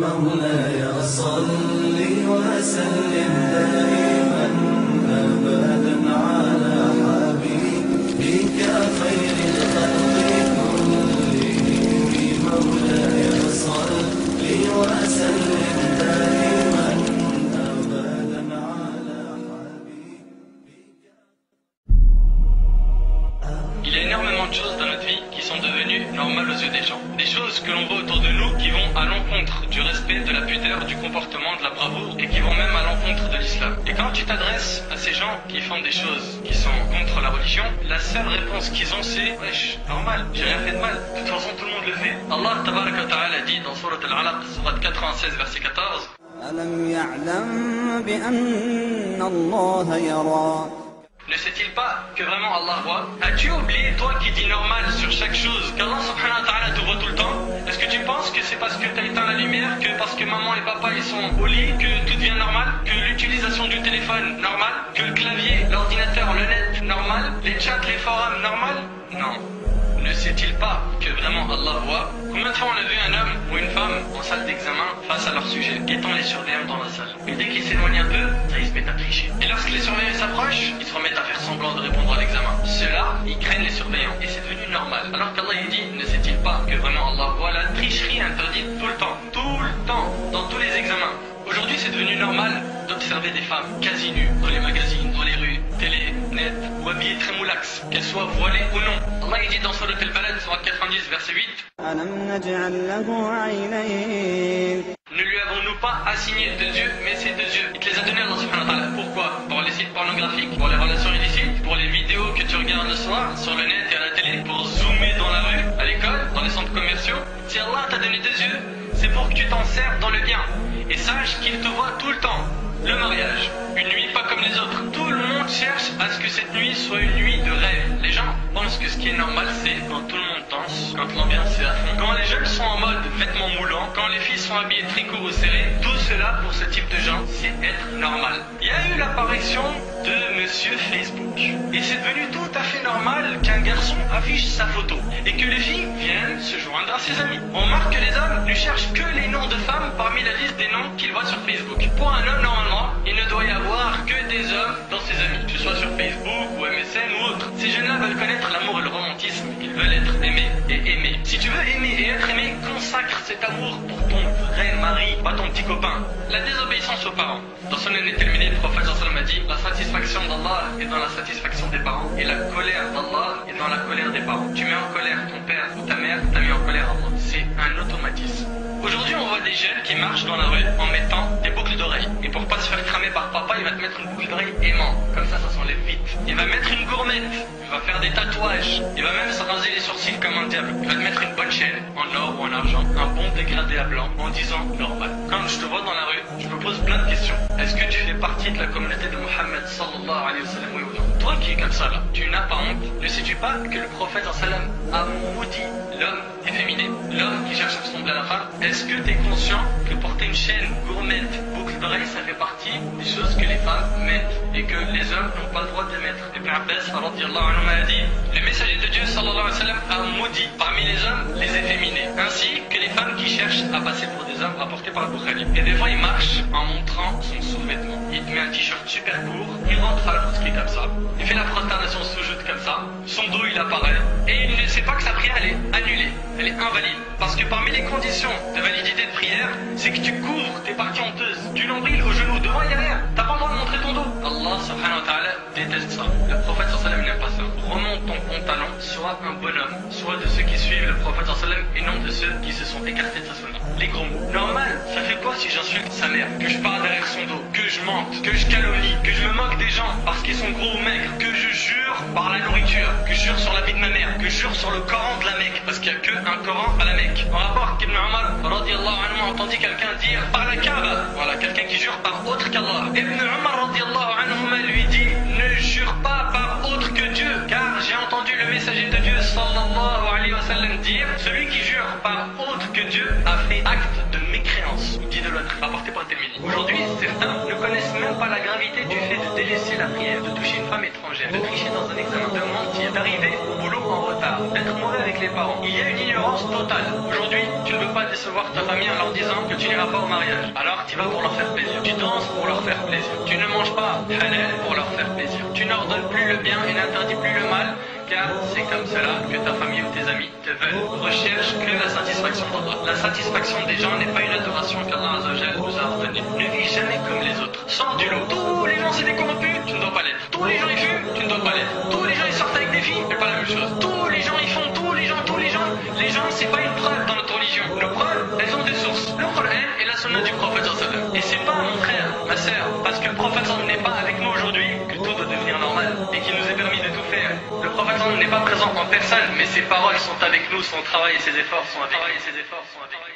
مولاي صل وسلم دائما أبدا على حبيبك خير الخلق كلهم. مولاي صل وسلم دائما أبدا على حبيبك. Il y a énormément de choses dans notre vie qui sont devenues normales aux yeux des gens. Des choses que l'on voit autour de nous qui vont à l'encontre du respect, de la pudeur, du comportement, de la bravoure et qui vont même à l'encontre de l'islam. Et quand tu t'adresses à ces gens qui font des choses qui sont contre la religion, la seule réponse qu'ils ont c'est « Wesh, normal, j'ai rien fait de mal, de toute façon tout le monde le fait ». Allah tabaraka wa ta'ala dit dans Surat Al-Alaq, Surat 96 verset 14 ألم يعلم بأن الله يرى. Ne sait-il pas que vraiment Allah voit? As-tu oublié, toi qui dis normal sur chaque chose, qu'Allah subhanahu wa ta'ala te voit tout le temps? Est-ce que tu penses que c'est parce que tu as éteint la lumière, que parce que maman et papa ils sont au lit, que tout devient normal? Que l'utilisation du téléphone, normal? Que le clavier, l'ordinateur, le net, normal? Les chats, les forums, normal? Non. Ne sait-il pas que vraiment Allah voit? Combien de fois on a vu un homme ou une femme en salle d'examen face à leur sujet, guettant les surveillants dans la salle? Et dès qu'ils s'éloignent un peu, ils se mettent à tricher. Et lorsque les surveillants s'approchent, ils se remettent à faire semblant de répondre à l'examen. Ceux-là, ils craignent les surveillants et c'est devenu normal. Alors qu'Allah il dit, ne sait-il pas que vraiment Allah voit la tricherie interdite tout le temps, dans tous les examens? Aujourd'hui, c'est devenu normal d'observer des femmes quasi nues dans les magazines, dans les rues, télé, net, ou habillées très moulax, qu'elles soient voilées ou non. Allah il dit dans Surat Al-Balad, Surat 90, verset 8 ألم نجعل له عينين. Ne lui avons-nous pas assigné deux yeux, mais ces deux yeux, il te les a donnés Allah subhanahu wa ta'ala. Pourquoi? Pour les sites pornographiques, pour les relations illicites, pour les vidéos que tu regardes le soir, sur le net et à la télé, pour zoomer dans la rue, à l'école, dans les centres commerciaux. Si Allah t'a donné deux yeux, c'est pour que tu t'en serves dans le bien. Et sache qu'il te voit tout le temps. Le mariage, une nuit pas comme les autres. Tout le monde cherche à ce que cette nuit soit une nuit de rêve. Les gens pensent que ce qui est normal c'est quand tout le monde danse, quand l'ambiance est à fond, quand les jeunes sont en mode vêtements moulants, quand les filles sont habillées tricot ou serré. Tout cela pour ce type de gens c'est être normal. Il y a eu l'apparition de Monsieur Facebook. Et c'est devenu tout à fait normal qu'un garçon affiche sa photo et que les filles viennent se joindre à ses amis. On remarque que les hommes ne cherchent que les noms de femmes parmi la liste des noms qu'ils voient sur Facebook. Pour un homme normalement, il ne doit y avoir que des hommes dans ses amis, que ce soit sur Facebook ou MSN ou autre. Ces jeunes-là veulent connaître l'amour et le romantisme, ils veulent être aimés et aimés. Si tu veux aimer et être aimé, consacre cet amour pour ton vrai mari, pas ton petit copain. La désobéissance aux parents. Dans son année terminée, le prophète sallallahu alayhi wa sallam a dit, la satisfaction d'Allah est dans la satisfaction des parents et la colère d'Allah est dans la colère des parents. Tu mets en colère ton père ou ta mère, t'as mis en colère Allah. C'est un automatisme. Aujourd'hui, on voit des jeunes qui marchent dans la rue en mettant des boucles d'oreilles. Et pour pas se faire cramer par papa, il va te mettre une boucle d'oreille aimant. Comme ça s'enlève vite. Il va mettre une gourmette. Il va faire des tatouages. Il va même se raser les sourcils comme un diable. Il va te mettre une bonne chaîne, en or ou en argent, un bon dégradé à blanc, en disant normal. Quand je te vois dans la rue, je me pose plein de questions. Est-ce que tu fais partie de la communauté de Mohammed sallallahu alayhi wa sallam, oui ou non? Toi qui es comme ça là, tu n'as pas honte? Ne sais-tu pas que le prophète sallam a maudit l'homme efféminé, l'homme qui cherche à ressembler à la femme? Est-ce que tu es conscient que porter une chaîne, gourmette, boucle d'oreille, ça fait partie des choses que les femmes mettent et que les hommes n'ont pas le droit de les mettre? Ibn Abbas radiyallahu anhu a dit, le messager de Dieu sallallahu alayhi wa sallam a maudit parmi les hommes les efféminés, ainsi que les femmes qui cherchent à passer pour des hommes rapportés par le Bukhari. Et des fois il marche en montrant son sous-vêtement. Il te met un t-shirt super court, il rentre à la mosquée comme ça, il fait la prosternation sous-joute comme ça, son dos il apparaît et il ne sait pas que sa prière elle est annulée, elle est invalide. Parce que parmi les conditions de validité de prière, c'est que tu couvres tes parties honteuses, du nombril au genou, devant et derrière. T'as pas le droit de montrer ton dos. Allah subhanahu wa ta'ala déteste ça. Le prophète sallallahu alayhi wa sallam n'aime pas ça. Remonte ton pantalon, sois un bonhomme, sois de ceux qui suivent le prophète sallallahu alayhi wa sallam et non de ceux qui se sont écartés de sa sunna. Les gros mots. Normal, ça fait quoi si j'insulte sa mère, que je parle derrière son dos, que je mente, que je calomnie, que je me moque des gens parce qu'ils sont gros ou maigres, que je jure par la nourriture, que je jure sur la vie de ma mère, que je jure sur le Coran de la Mecque, parce qu'il n'y a que un Coran à la Mecque. En rapport qu'Ibn Umar radiyallahu anhu a entendu quelqu'un dire par la Kaaba, voilà, quelqu'un qui jure par autre qu'Allah. Ibn Umar radiyallahu anhu lui dit, ne jure pas par autre que Dieu, car j'ai entendu le messager de Dieu sallallahu alayhi wa sallam dire, celui qui jure par autre que Dieu a fait acte de mécréance ou d'idolâtrie, rapporté par Tirmidhi. Aujourd'hui, certains ne connaissent même pas la réalité du fait de délaisser la prière, de toucher une femme étrangère, de tricher dans un examen, de mentir, d'arriver au boulot en retard, d'être mauvais avec les parents. Il y a une ignorance totale. Aujourd'hui, tu ne veux pas décevoir ta famille en leur disant que tu n'iras pas au mariage. Alors tu vas pour leur faire plaisir. Tu danses pour leur faire plaisir. Tu ne manges pas halal pour leur faire plaisir. Tu n'ordonnes plus le bien et n'interdis plus le mal, car c'est comme cela que ta famille ou tes amis te veulent. Recherche que la satisfaction d'Allah. La satisfaction des gens n'est pas une adoration qu'Allah Azzawajal nous a ordonnée. Ne vis jamais comme les autres. Sors du lot. Tous les gens c'est des corrompus, tu ne dois pas l'être. Tous les gens ils fument, tu ne dois pas l'être. Tous les gens ils sortent avec des filles, c'est pas la même chose. Tous les gens ils font, les gens c'est pas une preuve dans notre religion. Nos preuves, elles ont des sources. Le Coran et la sunna du prophète sallallahu alayhi wa sallam. Et c'est pas mon frère, ma sœur, parce que le prophète sallallahu alayhi wa sallam n'est pas avec nous aujourd'hui que tout doit devenir normal et qu'il nous est permis de tout faire. Le prophète sallallahu alayhi wa sallam n'est pas présent en personne, mais ses paroles sont avec nous, son travail et ses efforts sont avec nous.